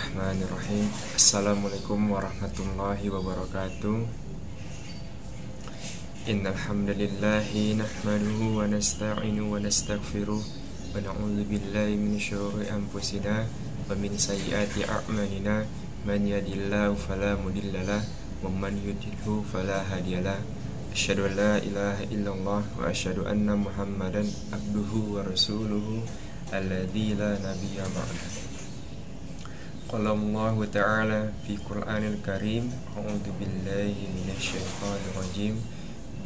Bismillahirrahmanirrahim. Assalamualaikum warahmatullahi wabarakatuh. Innal hamdalillahi nahmaduhu wa nasta'inu wa nastaghfiruh wa na'udzu billahi min syururi anfusina wa min sayyiati a'malina. Man yahdihillahu fala mudhillalah wa man yudhlilhu fala hadiyalah. Asyhadu an la ilaha illallah wa asyhadu anna Muhammadan abduhu wa rasuluhu alladzi la nabiyya ba'dahu. Qala Allah Ta'ala fi Qur'anil Karim, a'udzu billahi minasyaitonir rajim.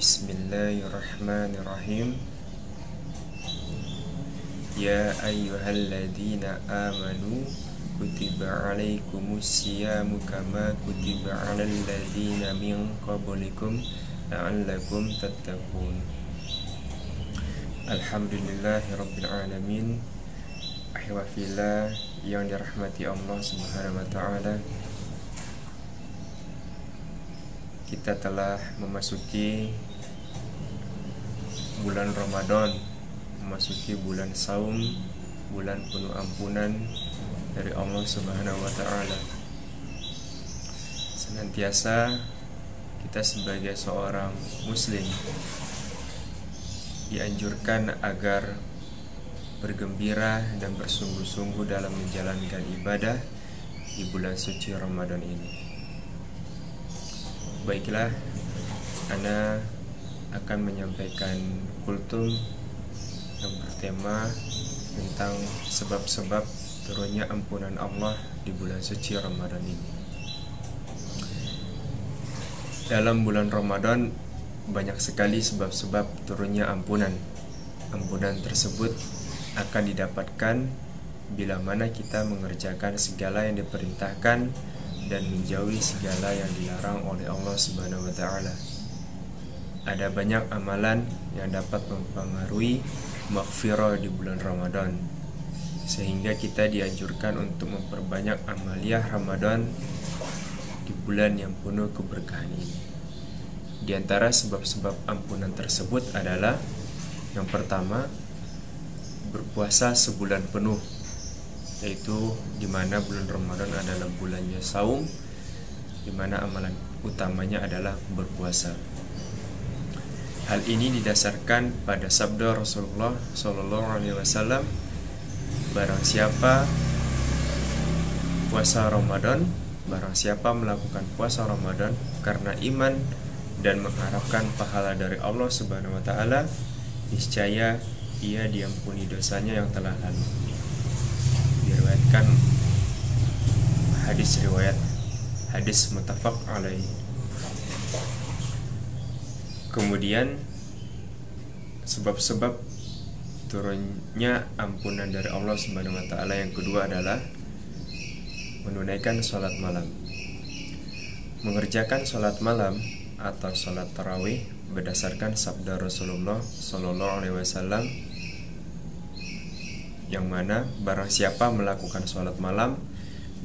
Bismillahirrahmanirrahim. Ya ayyuhalladzina amanu kutiba 'alaikumus syiyamu kama kutiba 'alal ladzina min qablikum la'allakum tattaqun. Alhamdulillahirabbil alamin. Ahwafillah yang dirahmati Allah Subhanahu wa ta'ala, kita telah memasuki bulan Ramadan, memasuki bulan saum, bulan penuh ampunan dari Allah Subhanahu wa ta'ala. Senantiasa kita sebagai seorang muslim dianjurkan agar bergembira dan bersungguh-sungguh dalam menjalankan ibadah di bulan suci Ramadan ini. Baiklah, Ana akan menyampaikan kultum yang bertema tentang sebab-sebab turunnya ampunan Allah di bulan suci Ramadan ini. Dalam bulan Ramadan banyak sekali sebab-sebab turunnya ampunan. Ampunan tersebut akan didapatkan bila mana kita mengerjakan segala yang diperintahkan dan menjauhi segala yang dilarang oleh Allah Subhanahu wa ta'ala. Ada banyak amalan yang dapat mempengaruhi maghfirah di bulan Ramadan, sehingga kita dianjurkan untuk memperbanyak amaliyah Ramadan di bulan yang penuh keberkahan ini. Di antara sebab-sebab ampunan tersebut adalah yang pertama, berpuasa sebulan penuh, yaitu di mana bulan Ramadan adalah bulannya saum, di mana amalan utamanya adalah berpuasa. Hal ini didasarkan pada sabda Rasulullah Shallallahu Alaihi Wasallam, barang siapa puasa Ramadan, barang siapa melakukan puasa Ramadan karena iman dan mengharapkan pahala dari Allah Subhanahu Wa Taala, niscaya ia diampuni dosanya yang telah lalu. Diriwayatkan hadis muttafaq alaih. Kemudian sebab-sebab turunnya ampunan dari Allah Subhanahu wa ta'ala yang kedua adalah menunaikan sholat malam. Mengerjakan sholat malam atau sholat tarawih berdasarkan sabda Rasulullah Sallallahu Alaihi Wasallam, yang mana barang siapa melakukan sholat malam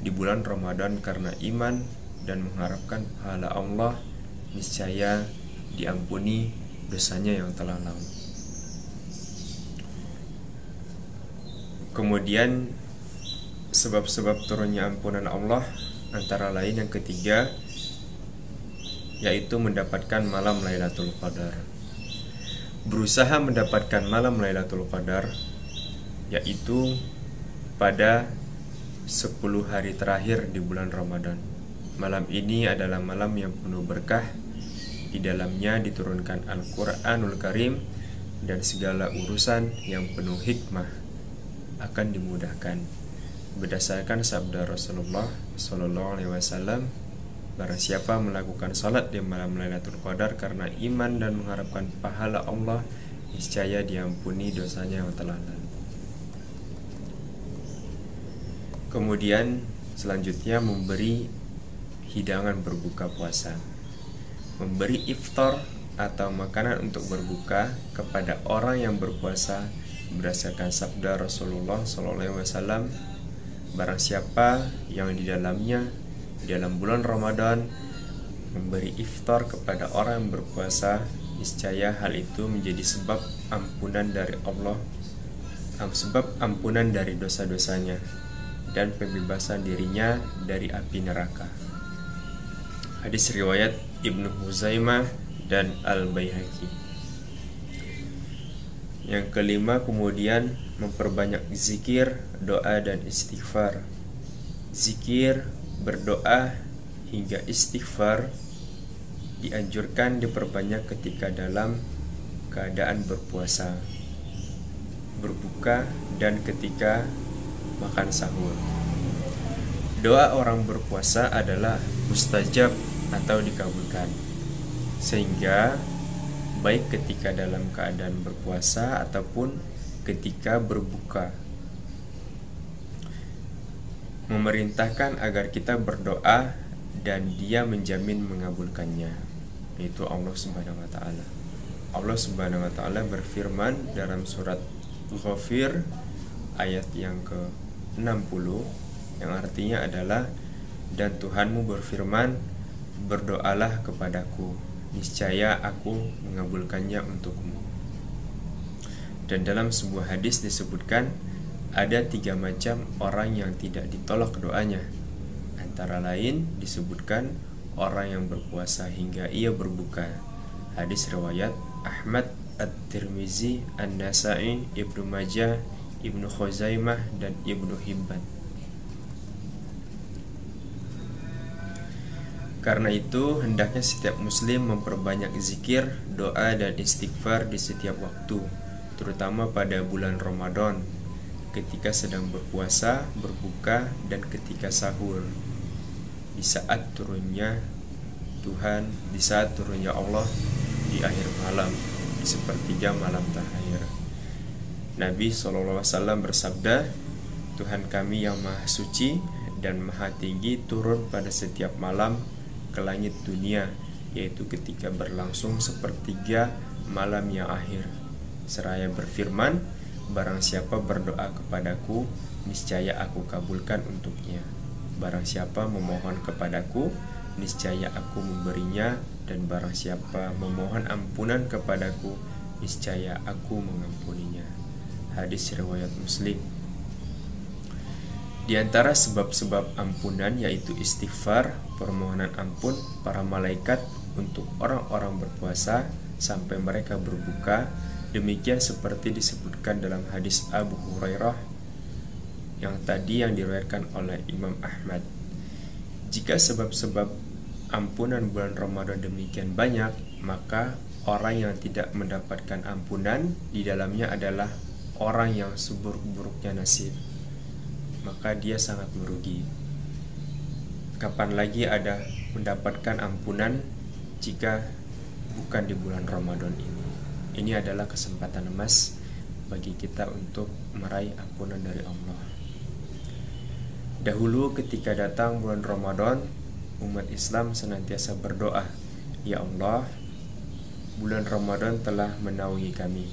di bulan Ramadan karena iman dan mengharapkan pahala Allah, niscaya diampuni dosanya yang telah lalu. Kemudian sebab-sebab turunnya ampunan Allah antara lain yang ketiga, yaitu mendapatkan malam Lailatul Qadar. Berusaha mendapatkan malam Lailatul Qadar, yaitu pada 10 hari terakhir di bulan Ramadan. Malam ini adalah malam yang penuh berkah. Di dalamnya diturunkan Al-Quranul Karim, dan segala urusan yang penuh hikmah akan dimudahkan. Berdasarkan sabda Rasulullah Sallallahu Alaihi Wasallam, barang siapa melakukan salat di malam Lailatul Qadar karena iman dan mengharapkan pahala Allah, niscaya diampuni dosanya yang telah lalu. Kemudian selanjutnya memberi hidangan berbuka puasa. Memberi iftar atau makanan untuk berbuka kepada orang yang berpuasa berdasarkan sabda Rasulullah SAW, barang siapa yang di dalam bulan Ramadan memberi iftar kepada orang yang berpuasa, niscaya hal itu menjadi sebab ampunan dari Allah, sebab ampunan dari dosa-dosanya. dan pembebasan dirinya dari api neraka. Hadis riwayat Ibnu Huzaimah dan Al-Baihaqi. Yang kelima, kemudian memperbanyak zikir, doa dan istighfar. Zikir, berdoa hingga istighfar dianjurkan diperbanyak ketika dalam keadaan berpuasa, berbuka, dan ketika makan sahur. Doa orang berpuasa adalah mustajab atau dikabulkan, sehingga baik ketika dalam keadaan berpuasa ataupun ketika berbuka, memerintahkan agar kita berdoa dan Dia menjamin mengabulkannya, yaitu Allah Subhanahu wa taala. Allah Subhanahu wa taala berfirman dalam surat Ghafir ayat yang ke-60, yang artinya adalah, dan Tuhanmu berfirman, berdoalah kepadaku, niscaya aku mengabulkannya untukmu. Dan dalam sebuah hadis disebutkan ada 3 macam orang yang tidak ditolak doanya. Antara lain disebutkan orang yang berpuasa hingga ia berbuka. Hadis riwayat Ahmad, At-Tirmizi, An-Nasa'i, Ibnu Majah, Ibnu Khuzaimah, dan Ibnu Hibban. Karena itu, hendaknya setiap muslim memperbanyak zikir, doa, dan istighfar di setiap waktu, terutama pada bulan Ramadan, ketika sedang berpuasa, berbuka, dan ketika sahur. Di saat turunnya Tuhan, di saat turunnya Allah di akhir malam, di sepertiga malam terakhir. Nabi SAW bersabda, Tuhan kami yang maha suci dan maha tinggi turun pada setiap malam ke langit dunia, yaitu ketika berlangsung sepertiga malam yang akhir, seraya berfirman, barang siapa berdoa kepadaku, niscaya aku kabulkan untuknya. Barang siapa memohon kepadaku, niscaya aku memberinya, dan barang siapa memohon ampunan kepadaku, niscaya aku mengampuninya. Hadis riwayat Muslim. Di antara sebab-sebab ampunan yaitu istighfar, permohonan ampun para malaikat untuk orang-orang berpuasa sampai mereka berbuka, demikian seperti disebutkan dalam hadis Abu Hurairah yang tadi yang diriwayatkan oleh Imam Ahmad. Jika sebab-sebab ampunan bulan Ramadan demikian banyak, maka orang yang tidak mendapatkan ampunan di dalamnya adalah orang yang seburuk-buruknya nasib, maka dia sangat merugi. Kapan lagi ada mendapatkan ampunan jika bukan di bulan Ramadan ini? Ini adalah kesempatan emas bagi kita untuk meraih ampunan dari Allah. Dahulu ketika datang bulan Ramadan, umat Islam senantiasa berdoa, ya Allah, bulan Ramadan telah menaungi kami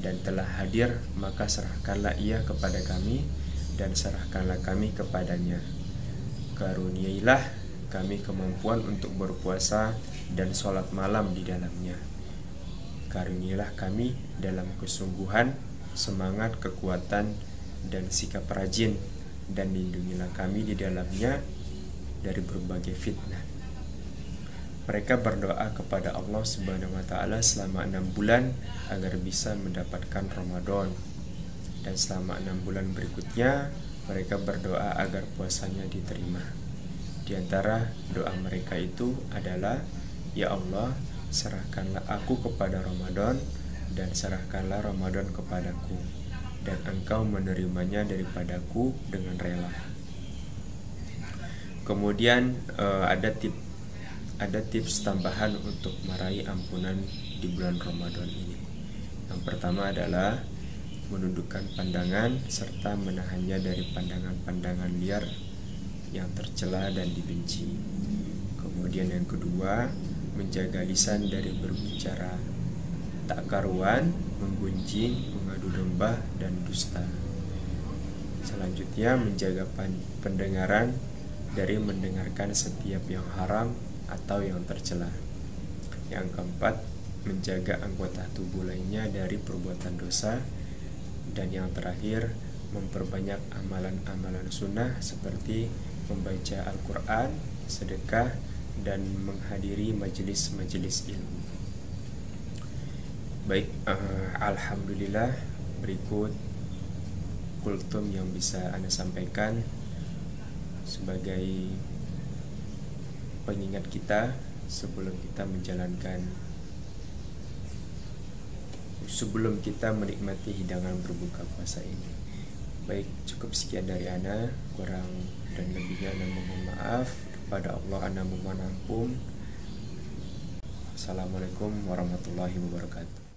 dan telah hadir, maka serahkanlah ia kepada kami dan serahkanlah kami kepadanya. Karuniailah kami kemampuan untuk berpuasa dan sholat malam di dalamnya. Karuniailah kami dalam kesungguhan, semangat, kekuatan, dan sikap rajin, dan lindungilah kami di dalamnya dari berbagai fitnah. Mereka berdoa kepada Allah Subhanahu wa taala selama 6 bulan agar bisa mendapatkan Ramadan, dan selama 6 bulan berikutnya mereka berdoa agar puasanya diterima. Di antara doa mereka itu adalah, ya Allah, serahkanlah aku kepada Ramadan dan serahkanlah Ramadan kepadaku, dan engkau menerimanya daripadaku dengan rela. Kemudian ada tips tambahan untuk meraih ampunan di bulan Ramadan ini. Yang pertama adalah menundukkan pandangan serta menahannya dari pandangan-pandangan liar yang tercela dan dibenci. Kemudian yang kedua, menjaga lisan dari berbicara tak karuan, menggunjing, mengadu domba, dan dusta. Selanjutnya, menjaga pendengaran dari mendengarkan setiap yang haram atau yang tercela. Yang keempat, menjaga anggota tubuh lainnya dari perbuatan dosa. Dan yang terakhir, memperbanyak amalan-amalan sunnah seperti membaca Al-Quran, sedekah, dan menghadiri majelis-majelis ilmu. Baik, alhamdulillah, berikut kultum yang bisa Anda sampaikan sebagai pengingat kita sebelum kita menikmati hidangan berbuka puasa ini. Baik, cukup sekian dari Ana, kurang dan lebihnya Ana mohon maaf. Kepada Allah Ana mohon ampun. Assalamualaikum warahmatullahi wabarakatuh.